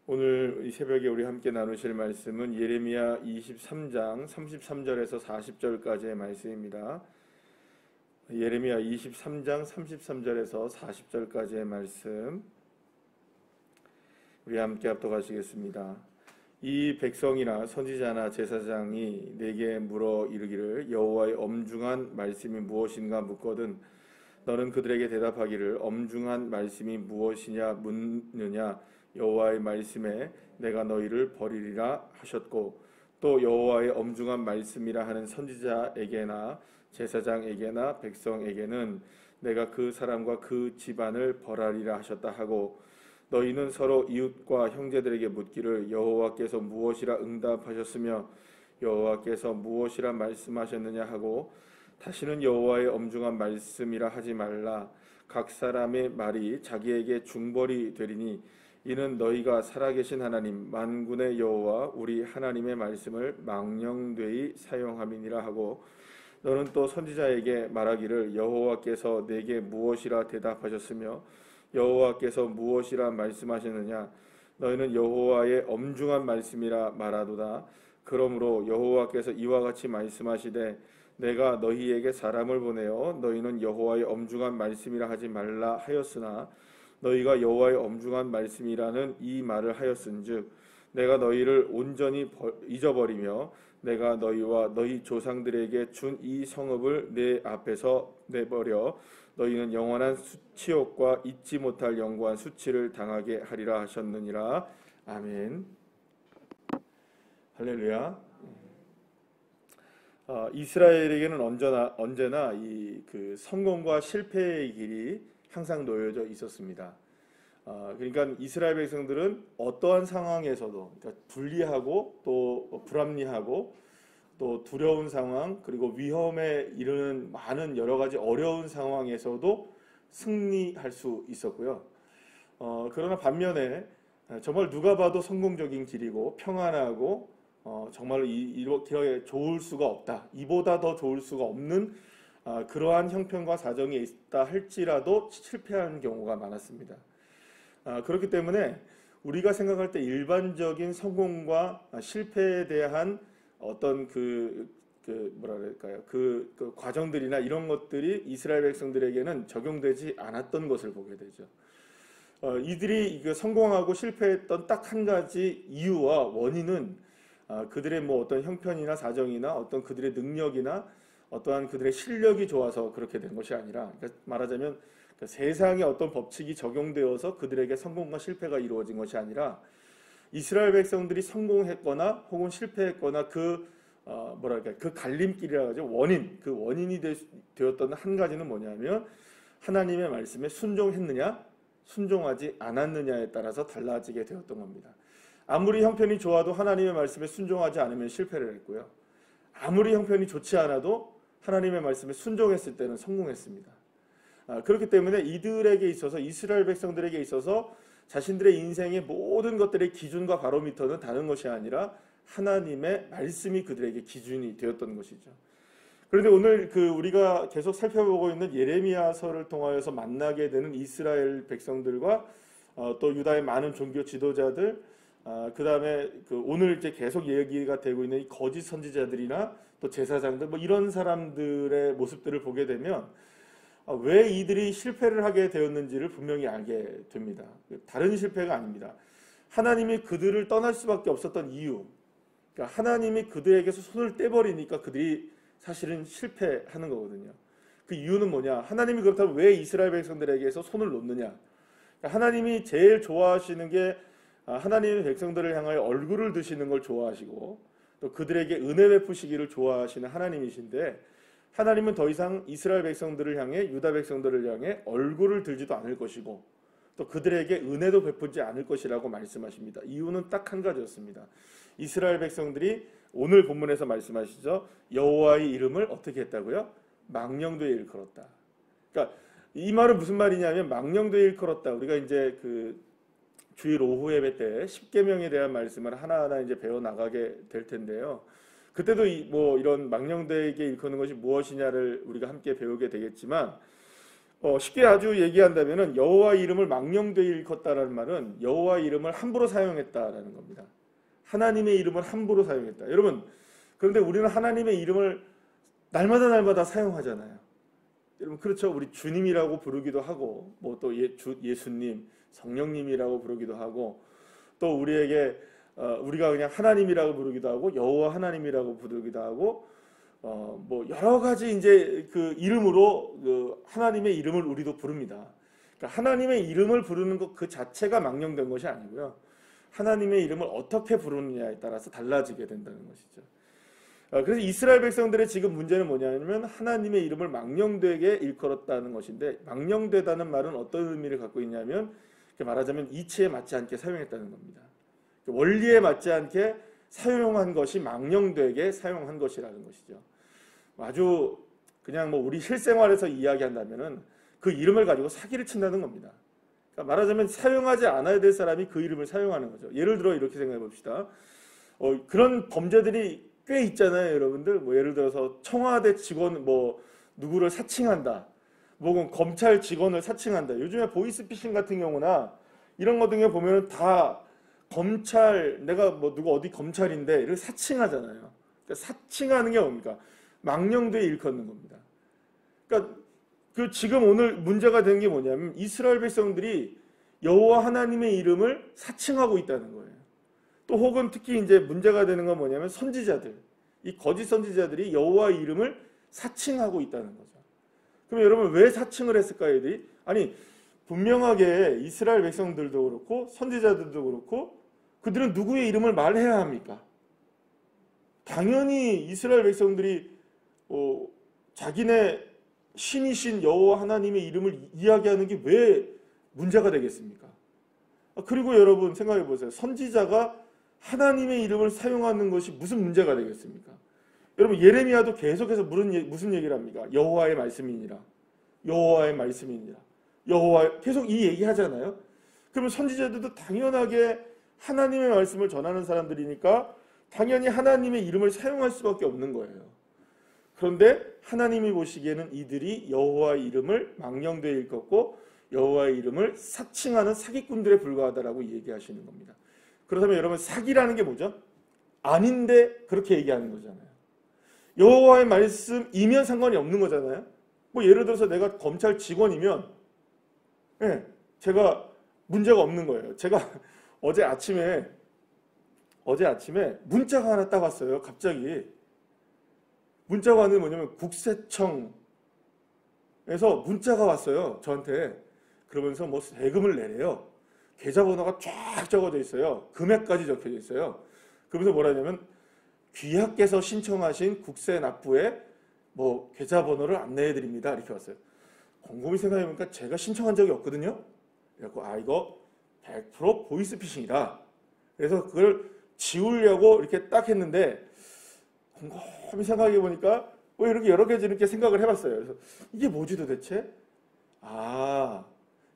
오늘 이 새벽에 우리 함께 나누실 말씀은 예레미야 23장 33절에서 40절까지의 말씀입니다. 예레미야 23장 33절에서 40절까지의 말씀 우리 함께 합독하시겠습니다. 이 백성이나 선지자나 제사장이 내게 물어 이르기를 여호와의 엄중한 말씀이 무엇인가 묻거든 너는 그들에게 대답하기를 엄중한 말씀이 무엇이냐 묻느냐 여호와의 말씀에 내가 너희를 버리리라 하셨고 또 여호와의 엄중한 말씀이라 하는 선지자에게나 제사장에게나 백성에게는 내가 그 사람과 그 집안을 벌하리라 하셨다 하고 너희는 서로 이웃과 형제들에게 묻기를 여호와께서 무엇이라 응답하셨으며 여호와께서 무엇이라 말씀하셨느냐 하고 다시는 여호와의 엄중한 말씀이라 하지 말라. 각 사람의 말이 자기에게 중벌이 되리니 이는 너희가 살아계신 하나님 만군의 여호와 우리 하나님의 말씀을 망령되이 사용함이니라 하고 너는 또 선지자에게 말하기를 여호와께서 내게 무엇이라 대답하셨으며 여호와께서 무엇이라 말씀하셨느냐 너희는 여호와의 엄중한 말씀이라 말하도다. 그러므로 여호와께서 이와 같이 말씀하시되 내가 너희에게 사람을 보내어 너희는 여호와의 엄중한 말씀이라 하지 말라 하였으나 너희가 여호와의 엄중한 말씀이라는 이 말을 하였은즉 내가 너희를 온전히 잊어버리며 내가 너희와 너희 조상들에게 준 이 성읍을 내 앞에서 내버려 너희는 영원한 수치욕과 잊지 못할 영구한 수치를 당하게 하리라 하셨느니라. 아멘. 할렐루야. 이스라엘에게는 언제나 이 성공과 실패의 길이 항상 놓여져 있었습니다. 그러니까 이스라엘 백성들은 어떠한 상황에서도 그러니까 불리하고 또 불합리하고 또 두려운 상황 그리고 위험에 이르는 많은 여러 가지 어려운 상황에서도 승리할 수 있었고요. 그러나 반면에 정말 누가 봐도 성공적인 길이고 평안하고 정말 이렇게 좋을 수가 없다. 이보다 더 좋을 수가 없는 그러한 형편과 사정이 있다 할지라도 실패하는 경우가 많았습니다. 그렇기 때문에 우리가 생각할 때 일반적인 성공과 실패에 대한 어떤 뭐랄까요? 그 과정들이나 이런 것들이 이스라엘 백성들에게는 적용되지 않았던 것을 보게 되죠. 이들이 성공하고 실패했던 딱 한 가지 이유와 원인은 그들의 뭐 어떤 형편이나 사정이나 어떤 그들의 능력이나 어떠한 그들의 실력이 좋아서 그렇게 된 것이 아니라 그러니까 말하자면 세상의 어떤 법칙이 적용되어서 그들에게 성공과 실패가 이루어진 것이 아니라 이스라엘 백성들이 성공했거나 혹은 실패했거나 그 갈림길이라고 하죠. 원인이 되었던 한 가지는 뭐냐면 하나님의 말씀에 순종했느냐 순종하지 않았느냐에 따라서 달라지게 되었던 겁니다. 아무리 형편이 좋아도 하나님의 말씀에 순종하지 않으면 실패를 했고요. 아무리 형편이 좋지 않아도 하나님의 말씀에 순종했을 때는 성공했습니다. 그렇기 때문에 이들에게 있어서 이스라엘 백성들에게 있어서 자신들의 인생의 모든 것들의 기준과 바로미터는 다른 것이 아니라 하나님의 말씀이 그들에게 기준이 되었던 것이죠. 그런데 오늘 우리가 계속 살펴보고 있는 예레미야서를 통하여서 만나게 되는 이스라엘 백성들과 또 유다의 많은 종교 지도자들 그 다음에 오늘 이제 계속 얘기가 되고 있는 이 거짓 선지자들이나 또 제사장들 뭐 이런 사람들의 모습들을 보게 되면 왜 이들이 실패를 하게 되었는지를 분명히 알게 됩니다. 다른 실패가 아닙니다. 하나님이 그들을 떠날 수밖에 없었던 이유, 그러니까 하나님이 그들에게서 손을 떼버리니까 그들이 사실은 실패하는 거거든요. 그 이유는 뭐냐? 하나님이 그렇다면 왜 이스라엘 백성들에게서 손을 놓느냐? 그러니까 하나님이 제일 좋아하시는 게 하나님의 백성들을 향하여 얼굴을 드시는 걸 좋아하시고 또 그들에게 은혜 베푸시기를 좋아하시는 하나님이신데 하나님은 더 이상 이스라엘 백성들을 향해 유다 백성들을 향해 얼굴을 들지도 않을 것이고 또 그들에게 은혜도 베푸지 않을 것이라고 말씀하십니다. 이유는 딱 한 가지였습니다. 이스라엘 백성들이 오늘 본문에서 말씀하시죠. 여호와의 이름을 어떻게 했다고요? 망령되이 일컬었다. 그러니까 이 말은 무슨 말이냐면 망령되이 일컬었다. 우리가 이제 주일 오후 예배 때 십계명에 대한 말씀을 하나하나 이제 배워 나가게 될 텐데요. 그때도 이런 망령되게 일컫는 것이 무엇이냐를 우리가 함께 배우게 되겠지만 쉽게 아주 얘기한다면은 여호와 이름을 망령되이 일컫다라는 말은 여호와 이름을 함부로 사용했다라는 겁니다. 하나님의 이름을 함부로 사용했다. 여러분, 그런데 우리는 하나님의 이름을 날마다 사용하잖아요. 여러분, 그렇죠? 우리 주님이라고 부르기도 하고, 뭐 또 예수님, 성령님이라고 부르기도 하고, 또 우리에게 우리가 그냥 하나님이라고 부르기도 하고, 여호와 하나님이라고 부르기도 하고, 뭐 여러 가지 이제 그 이름으로 그 하나님의 이름을 우리도 부릅니다. 그러니까 하나님의 이름을 부르는 것 그 자체가 망령된 것이 아니고요. 하나님의 이름을 어떻게 부르느냐에 따라서 달라지게 된다는 것이죠. 그래서 이스라엘 백성들의 지금 문제는 뭐냐면 하나님의 이름을 망령되게 일컬었다는 것인데, 망령되다는 말은 어떤 의미를 갖고 있냐면 말하자면 이치에 맞지 않게 사용했다는 겁니다. 원리에 맞지 않게 사용한 것이 망령되게 사용한 것이라는 것이죠. 아주 그냥 뭐 우리 실생활에서 이야기한다면은 그 이름을 가지고 사기를 친다는 겁니다. 그러니까 말하자면 사용하지 않아야 될 사람이 그 이름을 사용하는 거죠. 예를 들어 이렇게 생각해 봅시다. 그런 범죄들이 꽤 있잖아요, 여러분들. 뭐 예를 들어서 청와대 직원 뭐 누구를 사칭한다, 혹은 검찰 직원을 사칭한다. 요즘에 보이스피싱 같은 경우나 이런 거 등에 보면 다 검찰, 내가 뭐 누구 어디 검찰인데 이렇게 사칭하잖아요. 그러니까 사칭하는 게 뭡니까? 망령되이 일컫는 겁니다. 그러니까 그 지금 오늘 문제가 된 게 뭐냐면 이스라엘 백성들이 여호와 하나님의 이름을 사칭하고 있다는 거예요. 또 혹은 특히 이제 문제가 되는 건 뭐냐면 선지자들, 이 거짓 선지자들이 여호와의 이름을 사칭하고 있다는 거죠. 그럼 여러분 왜 사칭을 했을까요, 얘들이? 아니, 분명하게 이스라엘 백성들도 그렇고 선지자들도 그렇고 그들은 누구의 이름을 말해야 합니까? 당연히 이스라엘 백성들이 자기네 신이신 여호와 하나님의 이름을 이야기하는 게 왜 문제가 되겠습니까? 그리고 여러분 생각해 보세요. 선지자가 하나님의 이름을 사용하는 것이 무슨 문제가 되겠습니까? 여러분 예레미야도 계속해서 무슨 얘기를 합니까? 여호와의 말씀이니라. 여호와의 말씀이니라. 여호와 계속 이 얘기 하잖아요. 그러면 선지자들도 당연하게 하나님의 말씀을 전하는 사람들이니까 당연히 하나님의 이름을 사용할 수밖에 없는 거예요. 그런데 하나님이 보시기에는 이들이 여호와의 이름을 망령되이 일컫고 여호와의 이름을 사칭하는 사기꾼들에 불과하다라고 얘기하시는 겁니다. 그렇다면 여러분 사기라는 게 뭐죠? 아닌데 그렇게 얘기하는 거잖아요. 여호와의 말씀이면 상관이 없는 거잖아요. 뭐 예를 들어서 내가 검찰 직원이면 제가 문제가 없는 거예요. 제가 어제 아침에 문자가 하나 딱 왔어요. 갑자기 문자가 왔는데 뭐냐면 국세청에서 문자가 왔어요. 저한테. 그러면서 뭐 세금을 내래요. 계좌번호가 쫙 적어져 있어요. 금액까지 적혀져 있어요. 그러면서 뭐라 하냐면 귀하께서 신청하신 국세 납부에 뭐 계좌번호를 안내해 드립니다. 이렇게 왔어요. 곰곰이 생각해보니까 제가 신청한 적이 없거든요. 그래갖고 이거 100% 보이스피싱이다. 그래서 그걸 지우려고 이렇게 딱 했는데 곰곰이 생각해보니까 왜 이렇게 여러 가지 이렇게 생각을 해봤어요. 그래서 이게 뭐지 도대체?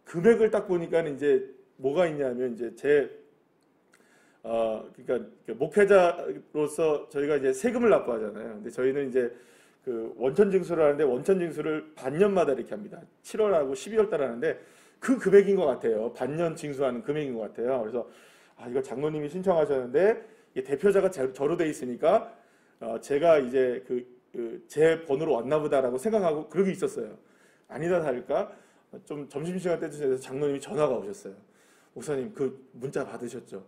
금액을 딱 보니까 이제 뭐가 있냐면 이제 그러니까 목회자로서 저희가 이제 세금을 납부하잖아요. 근데 저희는 이제 그 원천 징수를 하는데 원천 징수를 반년마다 이렇게 합니다. 7월하고 12월 달 하는데 그 금액인 것 같아요. 반년 징수하는 금액인 것 같아요. 그래서 이거 장로님이 신청하셨는데 이게 대표자가 저로 돼 있으니까 제가 이제 제 번호로 왔나 보다라고 생각하고 그러고 있었어요. 아니다 다를까 좀 점심시간 때쯤에서 장로님이 전화가 오셨어요. 목사님 그 문자 받으셨죠?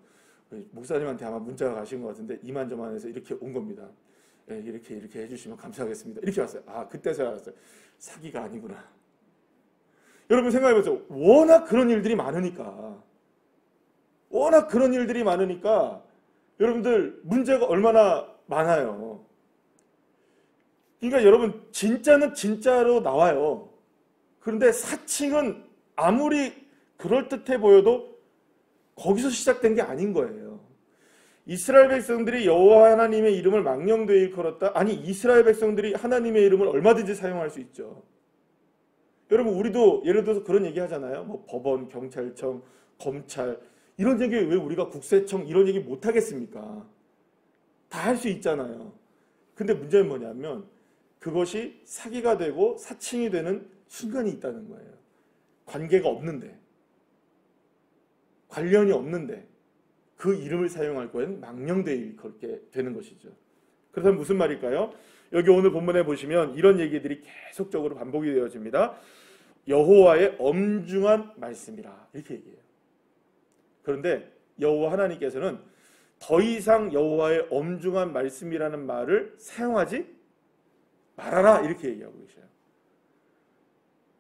목사님한테 아마 문자가 가신 것 같은데 이만저만해서 이렇게 온 겁니다. 이렇게 해주시면 감사하겠습니다. 이렇게 왔어요. 그때 제가 알았어요. 사기가 아니구나. 여러분 생각해보세요. 워낙 그런 일들이 많으니까 여러분들 문제가 얼마나 많아요. 그러니까 여러분 진짜는 진짜로 나와요. 그런데 사칭은 아무리 그럴듯해 보여도 거기서 시작된 게 아닌 거예요. 이스라엘 백성들이 여호와 하나님의 이름을 망령되이 일컬었다. 아니 이스라엘 백성들이 하나님의 이름을 얼마든지 사용할 수 있죠. 여러분 우리도 예를 들어서 그런 얘기 하잖아요. 뭐 법원, 경찰청, 검찰 이런 얘기 왜 우리가 국세청 이런 얘기 못 하겠습니까? 다 할 수 있잖아요. 근데 문제는 뭐냐면 그것이 사기가 되고 사칭이 되는 순간이 있다는 거예요. 관계가 없는데, 관련이 없는데 그 이름을 사용할 거에는 망령되이 일컫게 되는 것이죠. 그래서 무슨 말일까요? 여기 오늘 본문에 보시면 이런 얘기들이 계속적으로 반복이 되어집니다. 여호와의 엄중한 말씀이라 이렇게 얘기해요. 그런데 여호와 하나님께서는 더 이상 여호와의 엄중한 말씀이라는 말을 사용하지 말아라 이렇게 얘기하고 계셔요.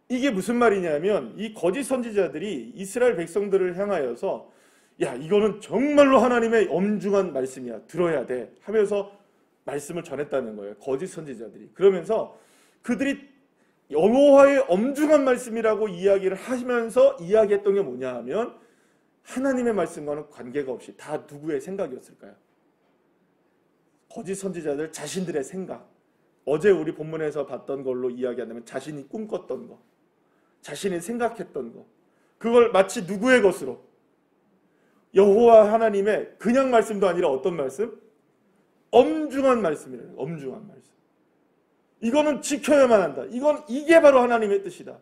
이게 무슨 말이냐면 이 거짓 선지자들이 이스라엘 백성들을 향하여서 야 이거는 정말로 하나님의 엄중한 말씀이야 들어야 돼 하면서 말씀을 전했다는 거예요. 거짓 선지자들이. 그러면서 그들이 여호와의 엄중한 말씀이라고 이야기를 하시면서 이야기했던 게 뭐냐 하면 하나님의 말씀과는 관계가 없이 다 누구의 생각이었을까요? 거짓 선지자들 자신들의 생각. 어제 우리 본문에서 봤던 걸로 이야기한다면 자신이 꿈꿨던 거, 자신이 생각했던 거, 그걸 마치 누구의 것으로? 여호와 하나님의 그냥 말씀도 아니라 어떤 말씀? 엄중한 말씀이래요. 엄중한 말씀. 이거는 지켜야만 한다. 이게 바로 하나님의 뜻이다.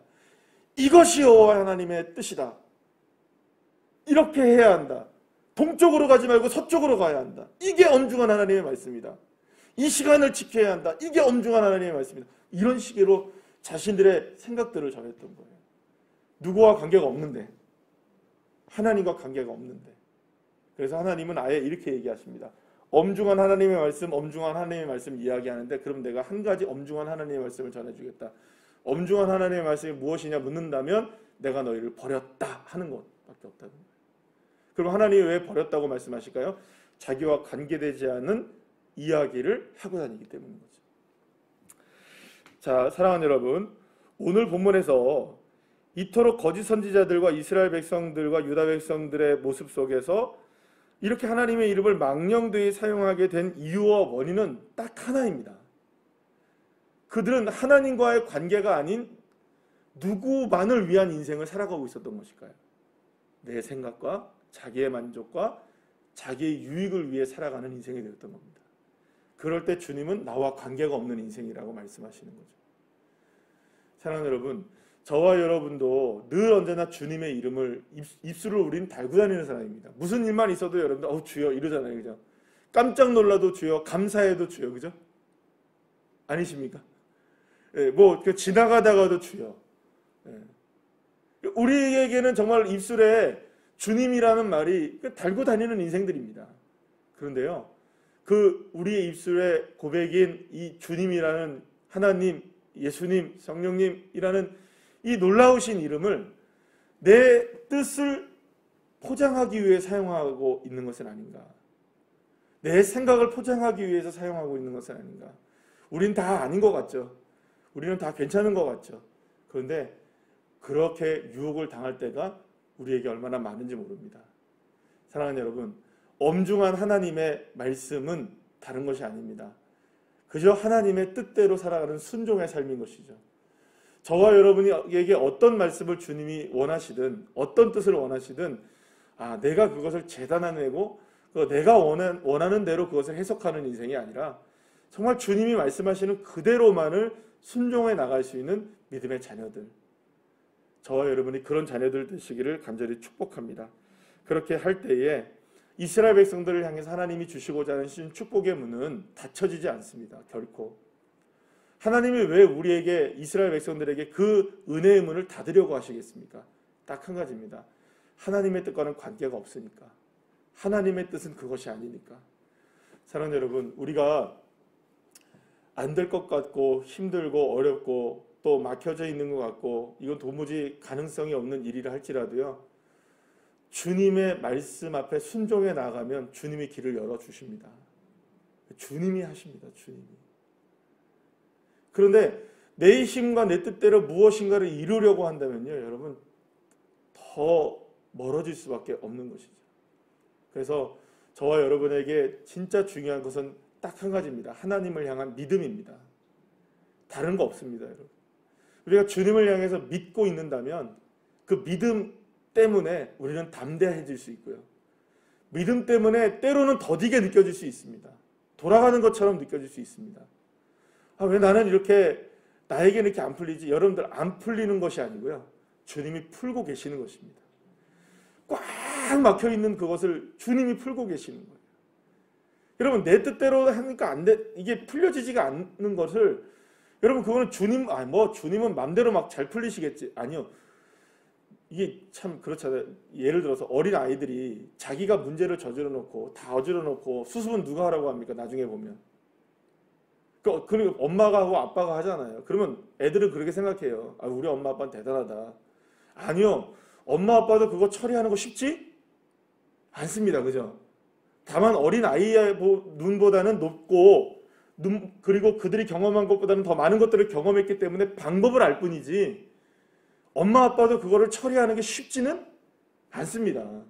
이것이 여호와 하나님의 뜻이다. 이렇게 해야 한다. 동쪽으로 가지 말고 서쪽으로 가야 한다. 이게 엄중한 하나님의 말씀이다. 이 시간을 지켜야 한다. 이게 엄중한 하나님의 말씀이다. 이런 식으로 자신들의 생각들을 전했던 거예요. 누구와 관계가 없는데, 하나님과 관계가 없는데. 그래서 하나님은 아예 이렇게 얘기하십니다. 엄중한 하나님의 말씀, 엄중한 하나님의 말씀 이야기하는데 그럼 내가 한 가지 엄중한 하나님의 말씀을 전해주겠다. 엄중한 하나님의 말씀이 무엇이냐 묻는다면 내가 너희를 버렸다 하는 것밖에 없다는 거예요. 그럼 하나님이 왜 버렸다고 말씀하실까요? 자기와 관계되지 않은 이야기를 하고 다니기 때문인 거죠. 자, 사랑하는 여러분, 오늘 본문에서 이토록 거짓 선지자들과 이스라엘 백성들과 유다 백성들의 모습 속에서 이렇게 하나님의 이름을 망령되이 사용하게 된 이유와 원인은 딱 하나입니다. 그들은 하나님과의 관계가 아닌 누구만을 위한 인생을 살아가고 있었던 것일까요? 내 생각과 자기의 만족과 자기의 유익을 위해 살아가는 인생이 되었던 겁니다. 그럴 때 주님은 나와 관계가 없는 인생이라고 말씀하시는 거죠. 사랑하는 여러분, 저와 여러분도 늘 언제나 주님의 이름을 입술을 우린 달고 다니는 사람입니다. 무슨 일만 있어도 여러분들 주여 이러잖아요. 그죠? 깜짝 놀라도 주여, 감사해도 주여. 그죠? 아니십니까? 예, 지나가다가도 주여. 예. 우리에게는 정말 입술에 주님이라는 말이 달고 다니는 인생들입니다. 그런데요, 우리의 입술에 고백인 이 주님이라는 하나님, 예수님, 성령님이라는 이 놀라우신 이름을 내 뜻을 포장하기 위해 사용하고 있는 것은 아닌가? 내 생각을 포장하기 위해서 사용하고 있는 것은 아닌가? 우린 다 아닌 것 같죠. 우리는 다 괜찮은 것 같죠. 그런데 그렇게 유혹을 당할 때가 우리에게 얼마나 많은지 모릅니다. 사랑하는 여러분, 엄중한 하나님의 말씀은 다른 것이 아닙니다. 그저 하나님의 뜻대로 살아가는 순종의 삶인 것이죠. 저와 여러분에게 어떤 말씀을 주님이 원하시든 어떤 뜻을 원하시든 내가 그것을 재단해내고 내가 원하는 대로 그것을 해석하는 인생이 아니라 정말 주님이 말씀하시는 그대로만을 순종해 나갈 수 있는 믿음의 자녀들, 저와 여러분이 그런 자녀들 되시기를 간절히 축복합니다. 그렇게 할 때에 이스라엘 백성들을 향해서 하나님이 주시고자 하신 축복의 문은 닫혀지지 않습니다. 결코. 하나님이 왜 우리에게, 이스라엘 백성들에게 그 은혜의 문을 닫으려고 하시겠습니까? 딱 한 가지입니다. 하나님의 뜻과는 관계가 없으니까. 하나님의 뜻은 그것이 아니니까. 사랑하는 여러분, 우리가 안 될 것 같고 힘들고 어렵고 또 막혀져 있는 것 같고 이건 도무지 가능성이 없는 일이라 할지라도요, 주님의 말씀 앞에 순종해 나가면 주님이 길을 열어주십니다. 주님이 하십니다. 주님이. 그런데 내 힘과 내 뜻대로 무엇인가를 이루려고 한다면요, 여러분 더 멀어질 수밖에 없는 것이죠. 그래서 저와 여러분에게 진짜 중요한 것은 딱 한 가지입니다. 하나님을 향한 믿음입니다. 다른 거 없습니다, 여러분. 우리가 주님을 향해서 믿고 있는다면 그 믿음 때문에 우리는 담대해질 수 있고요. 믿음 때문에 때로는 더디게 느껴질 수 있습니다. 돌아가는 것처럼 느껴질 수 있습니다. 왜 나는 이렇게 나에게는 이렇게 안 풀리지. 여러분들 안 풀리는 것이 아니고요. 주님이 풀고 계시는 것입니다. 꽉 막혀 있는 그것을 주님이 풀고 계시는 거예요. 여러분 내 뜻대로 하니까 안 돼. 이게 풀려지지가 않는 것을 여러분 그거는 주님은 맘대로 막 잘 풀리시겠지. 아니요. 이게 참 그렇잖아요. 예를 들어서 어린 아이들이 자기가 문제를 저질러 놓고 다 어질러 놓고 수습은 누가 하라고 합니까? 나중에 보면. 그리고 엄마가 하고 아빠가 하잖아요. 그러면 애들은 그렇게 생각해요. 아, 우리 엄마 아빠는 대단하다. 아니요. 엄마 아빠도 그거 처리하는 거 쉽지 않습니다. 그죠? 다만 어린 아이의 눈보다는 높고 그리고 그들이 경험한 것보다는 더 많은 것들을 경험했기 때문에 방법을 알 뿐이지 엄마 아빠도 그거를 처리하는 게 쉽지는 않습니다.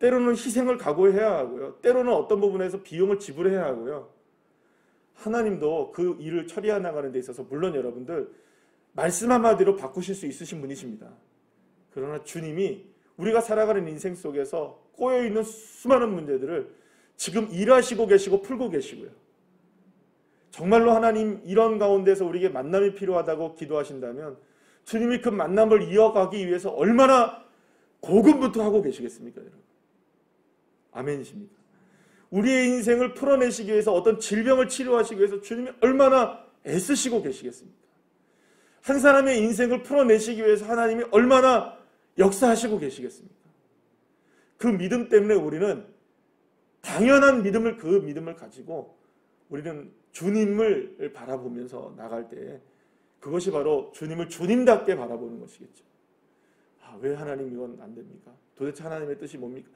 때로는 희생을 각오해야 하고요. 때로는 어떤 부분에서 비용을 지불해야 하고요. 하나님도 그 일을 처리해 나가는 데 있어서 물론 여러분들 말씀 한마디로 바꾸실 수 있으신 분이십니다. 그러나 주님이 우리가 살아가는 인생 속에서 꼬여있는 수많은 문제들을 지금 일하시고 계시고 풀고 계시고요. 정말로 하나님 이런 가운데서 우리에게 만남이 필요하다고 기도하신다면 주님이 그 만남을 이어가기 위해서 얼마나 고군분투 하고 계시겠습니까, 여러분? 아멘이십니까? 우리의 인생을 풀어내시기 위해서 어떤 질병을 치료하시기 위해서 주님이 얼마나 애쓰시고 계시겠습니까? 한 사람의 인생을 풀어내시기 위해서 하나님이 얼마나 역사하시고 계시겠습니까? 그 믿음 때문에 우리는 당연한 믿음을 그 믿음을 가지고 우리는 주님을 바라보면서 나갈 때 그것이 바로 주님을 주님답게 바라보는 것이겠죠. 아, 왜 하나님 이건 안 됩니까? 도대체 하나님의 뜻이 뭡니까?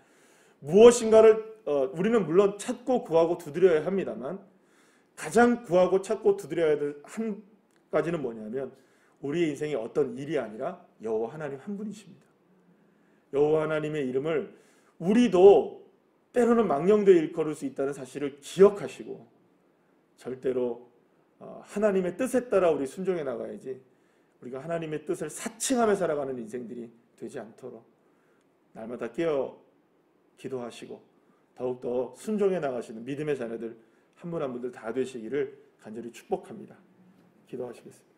무엇인가를 우리는 물론 찾고 구하고 두드려야 합니다만 가장 구하고 찾고 두드려야 될 한 가지는 뭐냐면 우리의 인생이 어떤 일이 아니라 여호와 하나님 한 분이십니다. 여호와 하나님의 이름을 우리도 때로는 망령되이 일컬을 수 있다는 사실을 기억하시고 절대로 하나님의 뜻에 따라 우리 순종해 나가야지 우리가 하나님의 뜻을 사칭하며 살아가는 인생들이 되지 않도록 날마다 깨어 기도하시고 더욱더 순종해 나가시는 믿음의 자녀들 한 분 한 분들 다 되시기를 간절히 축복합니다. 기도하시겠습니다.